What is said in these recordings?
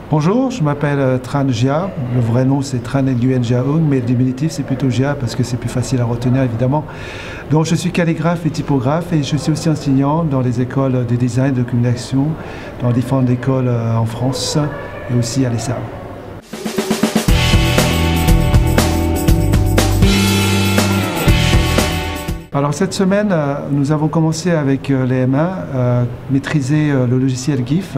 Bonjour, je m'appelle Tran Gia. Le vrai nom c'est Tran Nguyen Gia Ung, mais le diminutif c'est plutôt Gia parce que c'est plus facile à retenir évidemment. Donc je suis calligraphe et typographe et je suis aussi enseignant dans les écoles de design et de communication, dans différentes écoles en France et aussi à l'ESSA. Alors cette semaine, nous avons commencé avec les M1, maîtriser le logiciel GIF,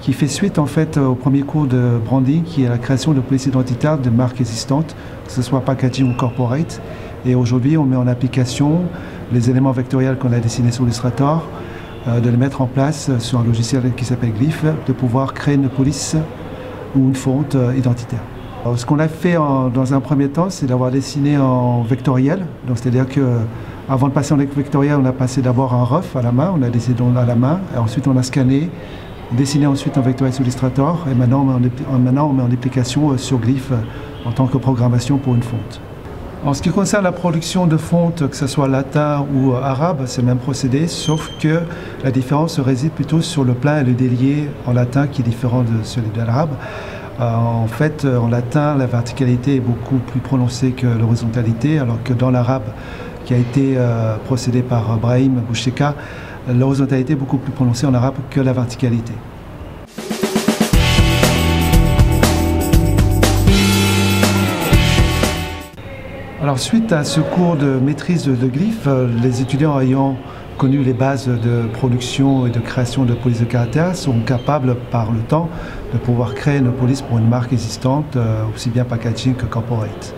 qui fait suite en fait au premier cours de branding, qui est la création de police identitaire de marques existantes, que ce soit packaging ou corporate. Et aujourd'hui, on met en application les éléments vectoriels qu'on a dessinés sur Illustrator, de les mettre en place sur un logiciel qui s'appelle Glyph, de pouvoir créer une police ou une fonte identitaire. Alors, ce qu'on a fait dans un premier temps, c'est d'avoir dessiné en vectoriel. Donc c'est-à-dire que avant de passer en vectoriel, on a passé d'abord un rough à la main, on a dessiné à la main, et ensuite on a scanné, dessiné ensuite en vectoriel sur Illustrator, et maintenant on met en application sur Glyph en tant que programmation pour une fonte. En ce qui concerne la production de fonte, que ce soit latin ou arabe, c'est le même procédé, sauf que la différence réside plutôt sur le plein et le délié en latin qui est différent de celui de l'arabe. En fait, en latin, la verticalité est beaucoup plus prononcée que l'horizontalité, alors que dans l'arabe, qui a été procédé par Brahim Boucheka, l'horizontalité est beaucoup plus prononcée en arabe que la verticalité. Alors, suite à ce cours de maîtrise de Glyph, les étudiants ayant connu les bases de production et de création de polices de caractère sont capables, par le temps, de pouvoir créer une police pour une marque existante, aussi bien packaging que corporate.